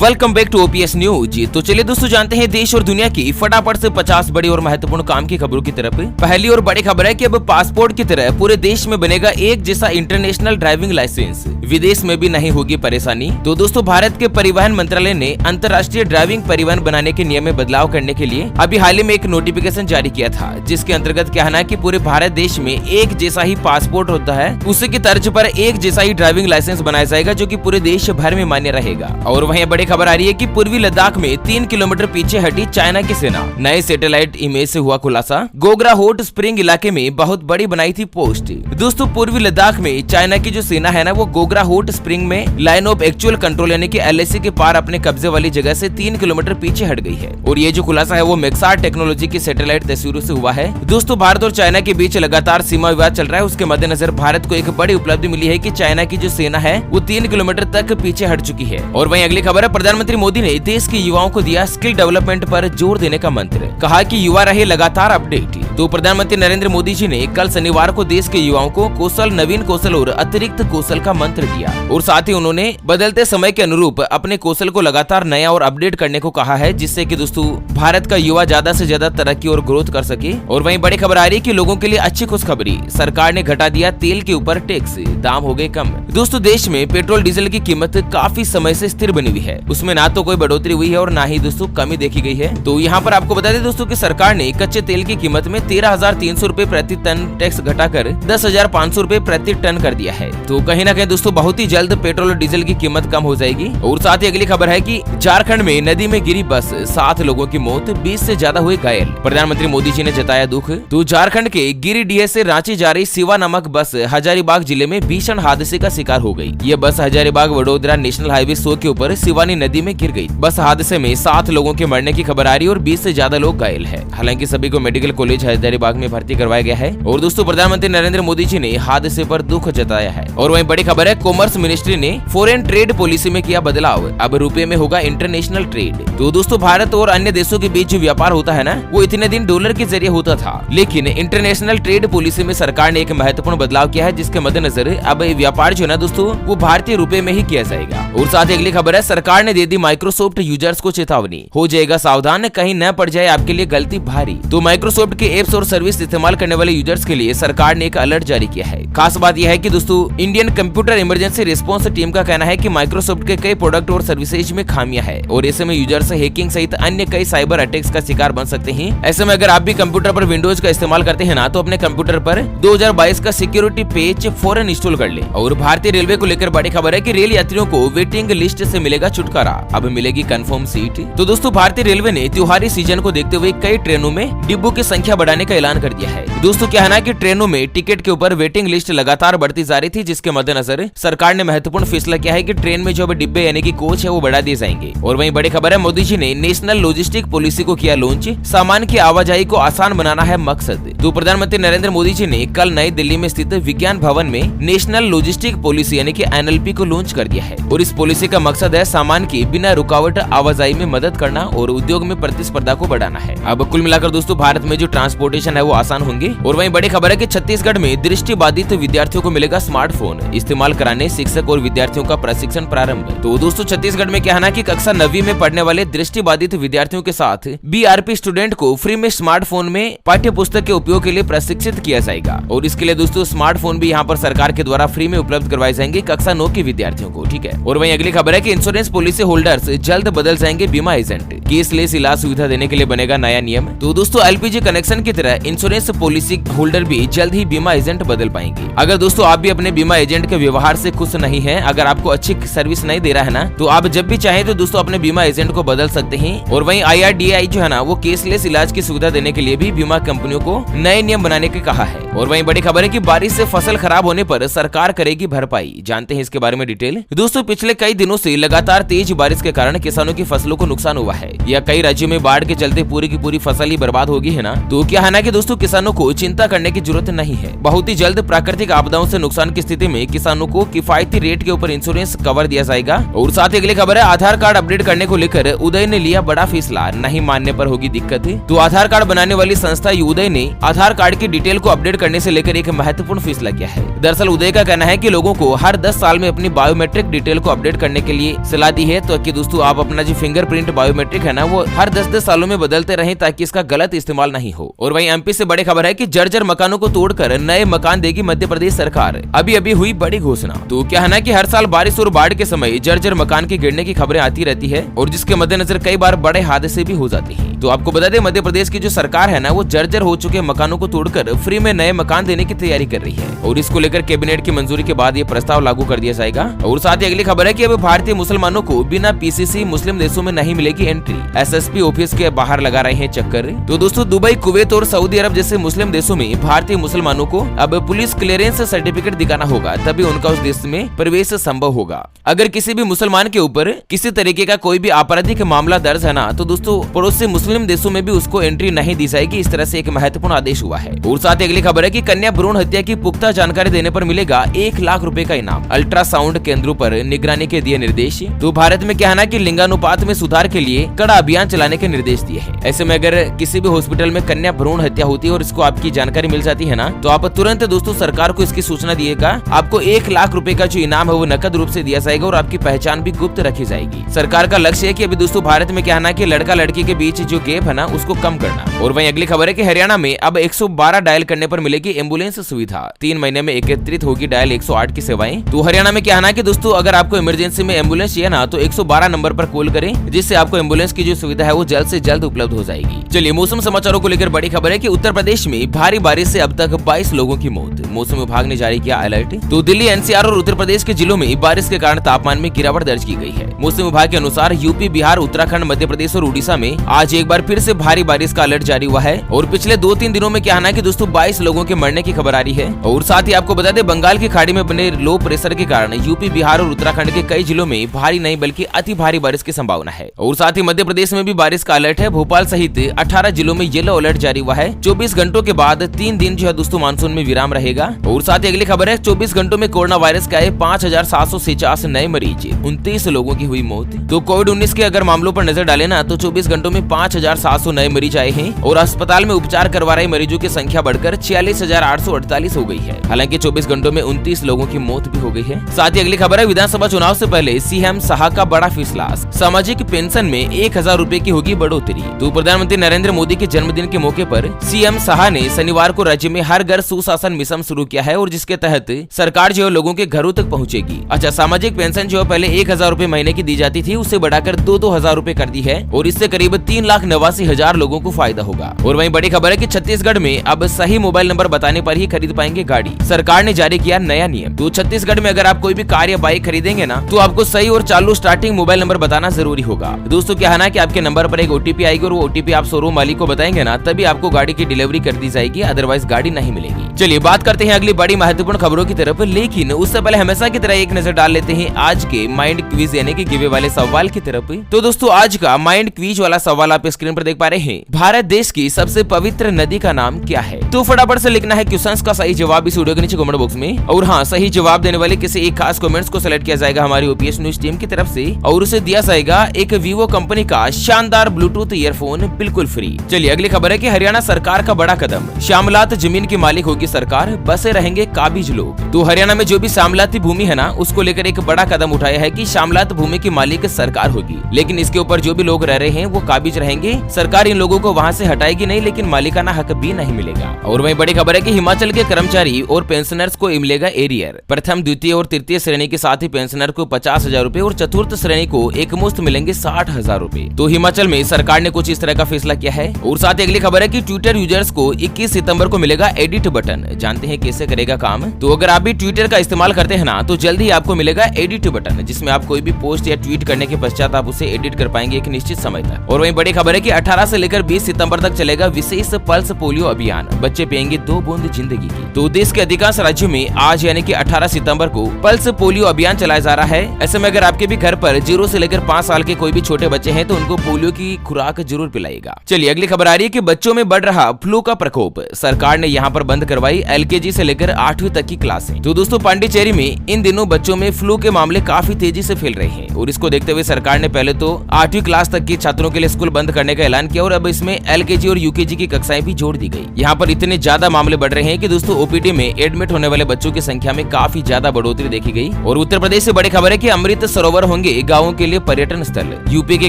Welcome back to OPS news. तो चलिए दोस्तों जानते हैं देश और दुनिया की फटाफट से 50 बड़ी और महत्वपूर्ण काम की खबरों की तरफ। पहली और बड़ी खबर है कि अब पासपोर्ट की तरह पूरे देश में बनेगा एक जैसा इंटरनेशनल ड्राइविंग लाइसेंस, विदेश में भी नहीं होगी परेशानी। तो दोस्तों भारत के परिवहन मंत्रालय ने अंतर्राष्ट्रीय ड्राइविंग परिवहन बनाने के नियम में बदलाव करने के लिए अभी हाल ही में एक नोटिफिकेशन जारी किया था, जिसके अंतर्गत कहना है कि पूरे भारत देश में एक जैसा ही पासपोर्ट होता है, उसी की तर्ज पर एक जैसा ही ड्राइविंग लाइसेंस बनाया जाएगा, जो कि पूरे देश भर में मान्य रहेगा। और वहीं बड़ी खबर आ रही है कि पूर्वी लद्दाख में 3 किलोमीटर पीछे हटी चाइना की सेना, नए सैटेलाइट इमेज से हुआ खुलासा। गोगरा हॉट स्प्रिंग इलाके में बहुत बड़ी बनाई थी पोस्ट। दोस्तों पूर्वी लद्दाख में चाइना की जो सेना है ना, वो गोगरा हॉट स्प्रिंग में लाइन ऑफ एक्चुअल कंट्रोल यानी कि LAC के पार अपने कब्जे वाली जगह से 3 किलोमीटर पीछे हट गई है। और ये जो खुलासा है वो मैक्सार टेक्नोलॉजी की सैटेलाइट तस्वीरों से हुआ है। दोस्तों भारत और चाइना के बीच लगातार सीमा विवाद चल रहा है, उसके मद्देनजर भारत को एक बड़ी उपलब्धि मिली है कि चाइना की जो सेना है वो 3 किलोमीटर तक पीछे हट चुकी है। और वहीं अगली खबर है, प्रधानमंत्री मोदी ने देश के युवाओं को दिया स्किल डेवलपमेंट पर जोर देने का मंत्र, कहा कि युवा रहे लगातार अपडेट। तो प्रधानमंत्री नरेंद्र मोदी जी ने कल शनिवार को देश के युवाओं को कौशल, नवीन कौशल और अतिरिक्त कौशल का मंत्र दिया और साथ ही उन्होंने बदलते समय के अनुरूप अपने कौशल को लगातार नया और अपडेट करने को कहा है, जिससे कि दोस्तों भारत का युवा ज्यादा से ज्यादा तरक्की और ग्रोथ कर सके। और वहीं बड़ी खबर आ रही है कि लोगों के लिए अच्छी खुशखबरी, सरकार ने घटा दिया तेल के ऊपर टैक्स, दाम हो गए कम। दोस्तों देश में पेट्रोल डीजल की कीमत काफी समय से स्थिर बनी हुई है, उसमें ना तो कोई बढ़ोतरी हुई है और ना ही दोस्तों कमी देखी गई है। तो यहाँ पर आपको बता दें दोस्तों कि सरकार ने कच्चे तेल की कीमत में 13,300 रूपए प्रति टन टैक्स घटाकर 10,500 रूपए प्रति टन कर दिया है। तो कहीं ना कहीं दोस्तों बहुत ही जल्द पेट्रोल और डीजल की कीमत कम हो जाएगी। और साथ ही अगली खबर है कि झारखंड में नदी में गिरी बस, 7 लोगों की मौत, 20 से ज्यादा हुए घायल। प्रधानमंत्री मोदी जी ने जताया दुख। तो झारखंड के गिरिडीह से रांची जा रही शिवा नामक बस हजारीबाग जिले में भीषण हादसे का शिकार हो गई। ये बस हजारीबाग वडोदरा नेशनल हाईवे 100 के ऊपर शिवानी नदी में गिर गई। बस हादसे में 7 लोगों के मरने की खबर आ रही है और 20 से ज्यादा लोग घायल हैं। हालांकि सभी को मेडिकल कॉलेज हजारीबाग में भर्ती करवाया गया है। और दोस्तों प्रधानमंत्री नरेंद्र मोदी जी ने हादसे पर दुख जताया है। और वहीं बड़ी खबर है, कॉमर्स मिनिस्ट्री ने फॉरेन ट्रेड पॉलिसी में किया बदलाव, अब रुपए में होगा इंटरनेशनल ट्रेड। तो दोस्तों भारत और अन्य देशों के बीच जो व्यापार होता है ना, वो इतने दिन डॉलर के जरिए होता था, लेकिन इंटरनेशनल ट्रेड पॉलिसी में सरकार ने एक महत्वपूर्ण बदलाव किया है, जिसके मद्देनजर अब व्यापार जो है ना दोस्तों वो भारतीय रुपए में ही किया जाएगा। और साथ ही अगली खबर है, सरकार ने दे दी माइक्रोसॉफ्ट यूजर्स को चेतावनी, हो जाएगा सावधान, कहीं न पड़ जाए आपके लिए गलती भारी। तो माइक्रोसॉफ्ट के एप्स और सर्विस इस्तेमाल करने वाले यूजर्स के लिए सरकार ने एक अलर्ट जारी किया है। खास बात यह है कि दोस्तों Indian computer emergency response team का कहना है कि माइक्रोसॉफ्ट के कई प्रोडक्ट और सर्विसेज में खामियां है और ऐसे में यूजर्स हैकिंग सहित अन्य कई साइबर अटैक्स का शिकार बन सकते हैं। ऐसे में अगर आप भी कंप्यूटर पर विंडोज का इस्तेमाल करते हैं ना, तो अपने कंप्यूटर पर 2022 का सिक्योरिटी पैच फौरन इंस्टॉल कर ले। और भारतीय रेलवे को लेकर बड़ी खबर है कि रेल यात्रियों को वेटिंग लिस्ट से मिलेगा छुटकारा, अब मिलेगी कंफर्म सीट। तो दोस्तों भारतीय रेलवे ने त्योहारी सीजन को देखते हुए कई ट्रेनों में डिब्बों की संख्या बढ़ाने का ऐलान कर दिया है। दोस्तों क्या है ना कि ट्रेनों में टिकट के ऊपर वेटिंग लिस्ट लगातार बढ़ती जा रही थी, जिसके मद्देनजर सरकार ने महत्वपूर्ण फैसला किया है कि ट्रेन में जो डिब्बे यानी कि कोच है वो बढ़ा दिए जाएंगे। और वहीं बड़ी खबर है, मोदी जी ने नेशनल लॉजिस्टिक पॉलिसी को किया लॉन्च, सामान की आवाजाही को आसान बनाना है मकसद। तो प्रधानमंत्री नरेंद्र मोदी जी ने कल नई दिल्ली में स्थित विज्ञान भवन में नेशनल लॉजिस्टिक पॉलिसी यानी कि NLP को लॉन्च कर दिया है। और इस पॉलिसी का मकसद है सामान की बिना रुकावट आवाजाही में मदद करना और उद्योग में प्रतिस्पर्धा को बढ़ाना है। अब कुल मिलाकर दोस्तों भारत में जो ट्रांसपोर्टेशन है वो आसान होंगे। और वहीं बड़ी खबर है कि छत्तीसगढ़ में दृष्टिबाधित विद्यार्थियों को मिलेगा स्मार्टफोन, इस्तेमाल कराने शिक्षक और विद्यार्थियों का प्रशिक्षण प्रारंभ। तो दोस्तों छत्तीसगढ़ में क्या है ना कि कक्षा 9वीं में पढ़ने वाले दृष्टिबाधित विद्यार्थियों के साथ BRP स्टूडेंट को फ्री में स्मार्टफोन में पाठ्य पुस्तक के उपयोग के लिए प्रशिक्षित किया जाएगा। और इसके लिए दोस्तों स्मार्टफोन भी यहाँ पर सरकार के द्वारा फ्री में उपलब्ध करवाए जाएंगे कक्षा 9 के विद्यार्थियों को, ठीक है। और वहीं अगली खबर है कि इंश्योरेंस पॉलिसी होल्डर्स जल्द बदल जाएंगे बीमा एजेंट, केसलेस इलाज सुविधा देने के लिए बनेगा नया नियम। तो दोस्तों LPG कनेक्शन की तरह इंश्योरेंस पॉलिसी होल्डर भी जल्द ही बीमा एजेंट बदल पाएंगे। अगर दोस्तों आप भी अपने बीमा एजेंट के व्यवहार से खुश नहीं है, अगर आपको अच्छी सर्विस नहीं दे रहा है ना, तो आप जब भी चाहे तो दोस्तों अपने बीमा एजेंट को बदल सकते हैं। और वहीं IRDAI जो है ना वो केसलेस इलाज की सुविधा देने के लिए भी बीमा कंपनियों को नए नियम बनाने के कहा है। और वहीं बड़ी खबर है कि बारिश से फसल खराब होने पर सरकार करेगी भरपाई, जानते हैं इसके बारे में डिटेल। दोस्तों पिछले कई दिनों से लगातार तेज बारिश के कारण किसानों की फसलों को नुकसान हुआ है, या कई राज्यों में बाढ़ के चलते पूरी की पूरी फसल ही बर्बाद होगी है ना, तो क्या है ना कि दोस्तों किसानों को चिंता करने की जरूरत नहीं है। बहुत ही जल्द प्राकृतिक आपदाओं से नुकसान की स्थिति में किसानों को किफायती रेट के ऊपर इंश्योरेंस कवर दिया जाएगा। और साथ ही अगली खबर है, आधार कार्ड अपडेट करने को लेकर उदय ने लिया बड़ा फैसला, नहीं मानने पर होगी दिक्कत। तो आधार कार्ड बनाने वाली संस्था उदय ने आधार कार्ड की डिटेल को अपडेट करने से लेकर एक महत्वपूर्ण फैसला किया है। दरअसल उदय का कहना है कि लोगों को हर 10 साल में अपनी बायोमेट्रिक डिटेल को अपडेट करने के लिए सलाह दी है, तो कि दोस्तों आप अपना जो फिंगरप्रिंट बायोमेट्रिक है ना वो हर 10-10 सालों में बदलते रहें ताकि इसका गलत इस्तेमाल नहीं हो। और वहीं एमपी से बड़ी खबर है कि जर्जर मकानों को तोड़कर नए मकान देगी मध्य प्रदेश सरकार, अभी हुई बड़ी घोषणा। तो क्या है ना कि हर साल बारिश और बाढ़ के समय जर्जर मकान के गिरने की खबरें आती रहती है और जिसके मद्देनजर कई बार बड़े हादसे भी हो जाते हैं। तो आपको बता दें मध्य प्रदेश की जो सरकार है ना वो जर्जर हो चुके मकानों को तोड़कर फ्री में नए मकान देने की तैयारी कर रही है और इसको लेकर कैबिनेट की मंजूरी के बाद ये प्रस्ताव लागू कर दिया जाएगा। और साथ ही अगली खबर है कि अब भारतीय मुसलमानों को बिना पीसीसी मुस्लिम देशों में नहीं मिलेगी एंट्री, एसएसपी ऑफिस के बाहर लगा रहे हैं चक्कर। तो दोस्तों दुबई, कुवैत और सऊदी अरब जैसे मुस्लिम देशों में भारतीय मुसलमानों को अब पुलिस क्लियरेंस सर्टिफिकेट दिखाना होगा, तभी उनका उस देश में प्रवेश संभव होगा। अगर किसी भी मुसलमान के ऊपर किसी तरीके का कोई भी आपराधिक मामला दर्ज है ना, तो दोस्तों पड़ोसी मुस्लिम देशों में भी उसको एंट्री नहीं दी जाएगी। इस तरह से एक महत्वपूर्ण आदेश हुआ है। और साथ ही अगली खबर है कि कन्या भ्रूण हत्या की पुख्ता जानकारी देने पर मिलेगा 1 लाख रुपए का इनाम, अल्ट्रासाउंड केंद्रों पर निगरानी के दिए निर्देश। तो भारत में क्या है ना कि लिंगानुपात में सुधार के लिए कड़ा अभियान चलाने के निर्देश दिए हैं। ऐसे में अगर किसी भी हॉस्पिटल में कन्या भ्रूण हत्या होती है और इसको आपकी जानकारी मिल जाती है ना, तो आप तुरंत दोस्तों सरकार को इसकी सूचना दिएगा। आपको 1 लाख रुपए का जो इनाम है वो नकद रूप से दिया जाएगा और आपकी पहचान भी गुप्त रखी जाएगी। सरकार का लक्ष्य है कि अभी दोस्तों भारत में क्या है ना कि लड़का लड़की के बीच जो गैप है ना उसको कम करना। और वहीं अगली खबर है कि हरियाणा में अब 112 डायल करने पर मिलेगी एम्बुलेंस सुविधा, 3 महीने में एकत्रित होगी डायल 108 की सेवाएं। तो हरियाणा में क्या है ना कि दोस्तों अगर आपको इमरजेंसी में एम्बुलेंस चाहिए ना तो 112 नंबर पर कॉल करें, जिससे आपको एम्बुलेंस की जो सुविधा है वो जल्द से जल्द उपलब्ध हो जाएगी। चलिए मौसम समाचारों को लेकर बड़ी खबर है कि उत्तर प्रदेश में भारी बारिश से अब तक 22 लोगों की मौत, मौसम विभाग ने जारी किया अलर्ट। तो दिल्ली, एनसीआर और उत्तर प्रदेश के जिलों में बारिश के कारण तापमान में गिरावट दर्ज की गई है। मौसम विभाग के अनुसार यूपी, बिहार, उत्तराखंड, मध्य प्रदेश और उड़ीसा में आज एक बार फिर से भारी बारिश का अलर्ट जारी हुआ है और पिछले 2-3 दिनों में क्या है ना कि दोस्तों 22 लोगों के मरने की खबर आ रही है। और साथ ही आपको बता दें बंगाल की खाड़ी में बने लो प्रेशर के कारण यूपी, बिहार और उत्तराखंड के कई जिलों में भारी नहीं बल्कि अति भारी बारिश की संभावना है। और साथ ही मध्य प्रदेश में भी बारिश का अलर्ट है। भोपाल सहित 18 जिलों में येलो अलर्ट जारी हुआ है। 24 घंटों के बाद 3 दिन जो है दोस्तों मानसून में विराम रहेगा। और साथ ही अगली खबर है 24 घंटों में कोरोना वायरस के आए 5750 नए मरीज, 29 लोगों की हुई मौत। तो कोविड-19 के अगर मामलों पर नजर डालें ना तो 24 घंटों में 5700 नए मरीज आए हैं और अस्पताल में उपचार करवा रहे मरीजों की संख्या बढ़कर 46,848 हो गई है। हालांकि 24 घंटों में 29 लोगों की मौत भी हो गई है। साथ ही अगली खबर है विधानसभा चुनाव से पहले सीएम शाह का बड़ा फैसला, सामाजिक पेंशन में 1000 रुपए की होगी बढ़ोतरी। तो प्रधानमंत्री नरेंद्र मोदी के जन्मदिन के मौके पर सीएम शाह ने शनिवार को राज्य में हर घर सुशासन मिशन शुरू किया है और जिसके तहत सरकार जो है लोगों के घरों तक पहुंचेगी। अच्छा, सामाजिक पेंशन जो है पहले 1000 रुपए महीने की दी जाती थी, उसे बढ़ाकर 2-2 हजार रुपए कर दी है और इससे करीब 3,89,000 लोगों को फायदा होगा। और वहीं बड़ी खबर है कि छत्तीसगढ़ में अब सही मोबाइल नंबर बताने पर ही खरीद पाएंगे गाड़ी, सरकार ने जारी किया नया नियम। तो छत्तीसगढ़ में अगर आप कोई भी कार या बाइक खरीदेंगे ना तो आपको सही और चालू स्टार्टिंग मोबाइल नंबर बताना जरूरी होगा। दोस्तों क्या है ना कि आपके नंबर पर एक ओटीपी आएगी और वो ओटीपी आप शोरूम मालिक को बताएंगे ना तभी आपको गाड़ी की डिलीवरी कर दी जाएगी, अदरवाइज गाड़ी नहीं मिलेगी। चलिए बात करते हैं अगली बड़ी महत्वपूर्ण खबरों की तरफ, लेकिन उससे पहले हमेशा की तरह एक नजर डाल लेते हैं आज के माइंड क्विज यानी कि गिवे वाले सवाल की तरफ। तो दोस्तों आज का माइंड क्विज वाला सवाल आप स्क्रीन पर देख पा रहे हैं। भारत देश की सबसे पवित्र नदी का नाम क्या है? तो फटाफट से लिखना है क्वेश्चंस का सही जवाब इस वीडियो के नीचे कमेंट बॉक्स में। और हाँ, सही जवाब देने वाले किसी एक खास कमेंट्स को सिलेक्ट किया जाएगा हमारी ओपीएस न्यूज टीम की तरफ से और उसे दिया जाएगा एक वीवो कंपनी का शानदार ब्लूटूथ ईयरफोन बिल्कुल फ्री। चलिए अगली खबर है कि हरियाणा सरकार का बड़ा कदम, श्यामलात जमीन की मालिक होगी सरकार, बसे रहेंगे काबिज लोग। तो हरियाणा में जो भी श्यामलाती भूमि है ना उसको लेकर एक बड़ा कदम उठाया है कि श्यामलात भूमि की मालिक सरकार होगी, लेकिन इसके ऊपर जो भी लोग रह रहे हैं वो काबिज रहेंगे। सरकार इन लोगों को वहाँ से हटाएगी नहीं, लेकिन मालिकाना हक भी नहीं मिलेगा। और वहीं बड़ी खबर है कि हिमाचल के कर्मचारी और पेंशनर्स को मिलेगा एरियर, प्रथम, द्वितीय और तृतीय श्रेणी के साथ ही पेंशनर को 50,000 रुपए और चतुर्थ श्रेणी को एक मुश्त मिलेंगे 60,000 रुपए। तो हिमाचल में सरकार ने कुछ इस तरह का फैसला किया है। और साथ ही अगली खबर है कि ट्विटर यूजर्स को 21 सितंबर को मिलेगा एडिट बटन। जानते हैं कैसे करेगा काम? तो अगर आप भी ट्विटर का इस्तेमाल करते हैं ना तो जल्दी आपको मिलेगा एडिट बटन, जिसमें आप कोई भी पोस्ट पोस्ट या ट्वीट करने के पश्चात आप उसे एडिट कर पाएंगे एक निश्चित समय तक। और वहीं बड़ी खबर है कि 18 से लेकर 20 सितंबर तक चलेगा विशेष पल्स पोलियो अभियान, बच्चे पिएंगे 2 बूंद जिंदगी की। तो देश के अधिकांश राज्यों में आज यानी कि 18 सितंबर को पल्स पोलियो अभियान चलाया जा रहा है। ऐसे में अगर आपके भी घर पर 0 से लेकर 5 साल के कोई भी छोटे बच्चे हैं तो उनको पोलियो की खुराक जरूर पिलाएगा। चलिए अगली खबर आ रही है कि बच्चों में बढ़ रहा फ्लू का प्रकोप, सरकार ने यहाँ पर बंद करवाई LKG से लेकर 8वीं तक की क्लासें। तो दोस्तों पांडिचेरी में इन दिनों बच्चों में फ्लू के मामले काफी तेजी से फैल रहे हैं और इसको देखते हुए सरकार ने पहले तो 8वीं क्लास तक के छात्रों के लिए स्कूल बंद करने का ऐलान किया और अब इसमें LKG और UKG की कक्षाएं भी जोड़ दी गई। यहाँ पर इतने ज्यादा मामले बढ़ रहे हैं कि दोस्तों OPD में एडमिट होने वाले बच्चों की संख्या में काफी ज्यादा बढ़ोतरी देखी गई। और उत्तर प्रदेश से बड़ी खबर है कि अमृत सरोवर होंगे गाँवों के लिए पर्यटन स्थल, यूपी के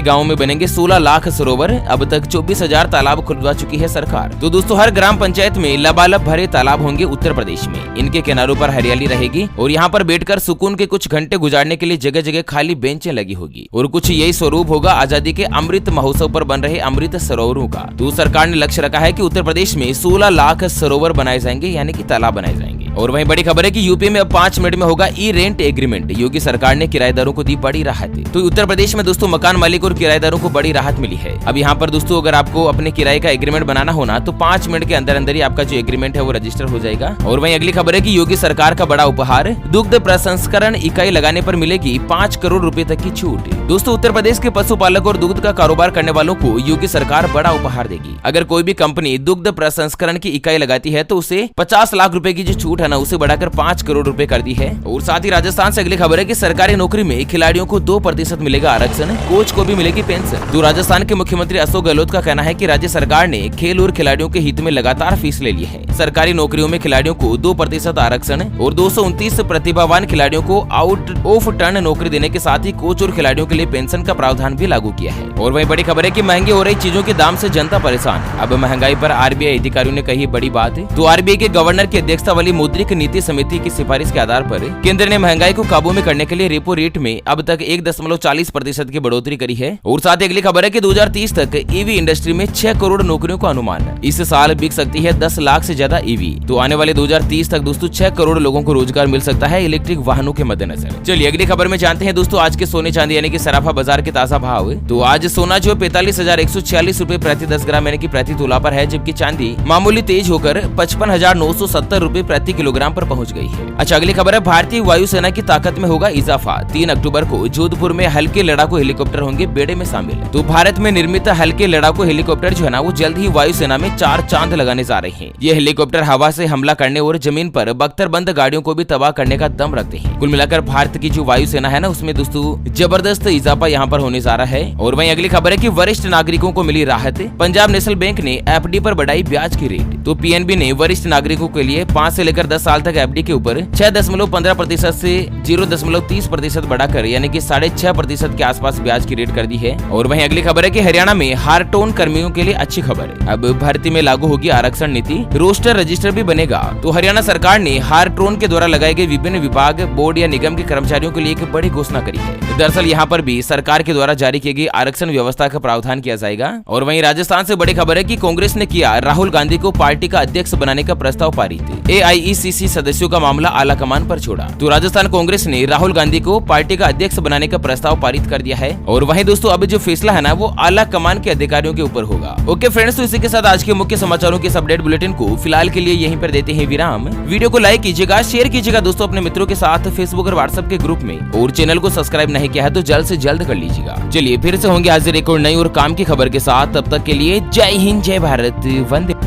गाँव में बनेंगे 16 लाख सरोवर, अब तक 24,000 तालाब खुलवा चुकी है सरकार। तो दोस्तों हर ग्राम पंचायत में लबालब भरे तालाब होंगे उत्तर प्रदेश में, इनके किनारों पर हरियाली रहेगी और यहाँ पर बैठकर सुकून के कुछ घंटे गुजारने के लिए जगह जगह खाली बेंचें लगी होगी। और कुछ यही स्वरूप होगा आजादी के अमृत महोत्सव पर बन रहे अमृत सरोवरों का। तो सरकार ने लक्ष्य रखा है कि उत्तर प्रदेश में 16 लाख सरोवर बनाए जाएंगे यानी कि तालाब बनाए जाएंगे। और वहीं बड़ी खबर है कि यूपी में अब 5 मिनट में होगा ई-रेंट एग्रीमेंट, योगी सरकार ने किराएदारों को दी बड़ी राहत। तो उत्तर प्रदेश में दोस्तों मकान मालिक और किराएदारों को बड़ी राहत मिली है। अब यहाँ पर दोस्तों अगर आपको अपने किराए का एग्रीमेंट बनाना होना तो 5 मिनट के अंदर अंदर ही आपका जो एग्रीमेंट है वो रजिस्टर हो जाएगा। और वहीं अगली खबर है कि योगी सरकार का बड़ा उपहार, दुग्ध प्रसंस्करण इकाई लगाने पर मिलेगी 5 करोड़ रुपए तक की छूट। दोस्तों उत्तर प्रदेश के पशुपालक और दुग्ध का कारोबार करने वालों को योगी सरकार बड़ा उपहार देगी। अगर कोई भी कंपनी दुग्ध प्रसंस्करण की इकाई लगाती है तो उसे 50 लाख रुपए की जो छूट है ना उसे बढ़ाकर 5 करोड़ रुपए कर दी है। और साथ ही राजस्थान से अगली खबर है कि सरकारी नौकरी में खिलाड़ियों को 2% मिलेगा आरक्षण, कोच को भी मिलेगी पेंशन। तो राजस्थान के मुख्यमंत्री अशोक गहलोत का कहना है कि राज्य सरकार ने खेल और खिलाड़ियों के हित में लगातार फैसले लिए हैं। सरकारी नौकरियों में खिलाड़ियों को 2% आरक्षण और 229 प्रतिभावान खिलाड़ियों को आउट ऑफ टर्न नौकरी देने के साथ ही कोच और खिलाड़ियों के लिए पेंशन का प्रावधान भी लागू किया है। और वहीं बड़ी खबर है कि महंगी हो रही चीजों के दाम से जनता परेशान, अब महंगाई पर RBI अधिकारियों ने कही बड़ी बात। तो RBI के गवर्नर की अध्यक्षता वाली मौद्रिक नीति समिति की सिफारिश के आधार पर केंद्र ने महंगाई को काबू में करने के लिए रेपो रेट में अब तक 1.40% की बढ़ोतरी करी है। और साथ ही अगली खबर है कि 2030 तक EV इंडस्ट्री में 6 करोड़ नौकरियों का अनुमान, इस साल बिक सकती है 10 लाख से ज्यादा EV। तो आने वाले 2030 तक दोस्तों 6 करोड़ लोगों को रोजगार मिल सकता है इलेक्ट्रिक वाहनों के मद्देनजर। चलिए अगली खबर में जानते हैं दोस्तों आज के सोने चांदी यानी कि सराफा बाजार के ताजा भाव। तो आज सोना जो 45,146 रुपए प्रति 10 ग्राम यानी कि प्रति तोला पर है, जबकि चांदी मामूली तेज होकर 55,970 रुपए प्रति किलोग्राम पर पहुंच गई है। अच्छा अगली खबर है भारतीय वायुसेना की ताकत में होगा इजाफा, 3 अक्टूबर को जोधपुर में हल्के लड़ाकू हेलीकॉप्टर होंगे बेड़े में शामिल। तो भारत में निर्मित हल्के लड़ाकू हेलीकॉप्टर जो है ना वो जल्द ही वायुसेना में 4 चांद लगाने जा रहे हैं। ये हेलीकॉप्टर हवा से हमला करने और जमीन पर बख्तरबंद गाड़ियों को भी तबाह करने का दम रखते हैं। कुल मिलाकर भारत की जो वायुसेना है ना उसमें दोस्तों जबरदस्त इजाफा यहाँ पर होने जा रहा है। और वहीं अगली खबर है कि वरिष्ठ नागरिकों को मिली राहत, पंजाब नेशनल बैंक ने FD पर बढ़ाई ब्याज की रेट। तो PNB ने वरिष्ठ नागरिकों के लिए 5 से लेकर 10 साल तक FD के ऊपर 6.15% से 0.30% बढ़ाकर यानी कि 6.5% के आसपास ब्याज की रेट कर दी है। और वहीं अगली खबर है कि हरियाणा में हार्टोन कर्मियों के लिए अच्छी खबर, अब भर्ती में लागू होगी आरक्षण नीति, रोस्टर रजिस्टर भी बनेगा। तो हरियाणा सरकार ने हार्टोन के द्वारा लगाए गए विभिन्न विभाग, बोर्ड या निगम के कर्मचारियों के लिए एक बड़ी घोषणा करी है। दरअसल यहाँ पर भी सरकार के द्वारा जारी की गई आरक्षण व्यवस्था का प्रावधान किया जाएगा। और वहीं राजस्थान से बड़ी खबर है कि कांग्रेस ने किया राहुल गांधी को पार्टी का अध्यक्ष बनाने का प्रस्ताव पारित, AIECC सदस्यों का मामला आला कमान पर छोड़ा। तो राजस्थान कांग्रेस ने राहुल गांधी को पार्टी का अध्यक्ष बनाने का प्रस्ताव पारित कर दिया है। और वहीं दोस्तों अब जो फैसला है ना वो आला कमान के अधिकारियों के ऊपर होगा। ओके फ्रेंड्स, तो इसी के साथ आज के मुख्य समाचारों के अपडेट बुलेटिन को फिलहाल के लिए यहीं पर देते हैं विराम। वीडियो को लाइक कीजिएगा, शेयर कीजिएगा दोस्तों अपने मित्रों के साथ फेसबुक और व्हाट्सएप के ग्रुप में, और चैनल को सब्सक्राइब नहीं किया है तो जल्द से जल्द कर लीजिएगा। चलिए फिर से होंगे हाजिर एक और नई और काम की खबर के साथ, तब तक के लिए जय हिंद, जय भारत, वंदे।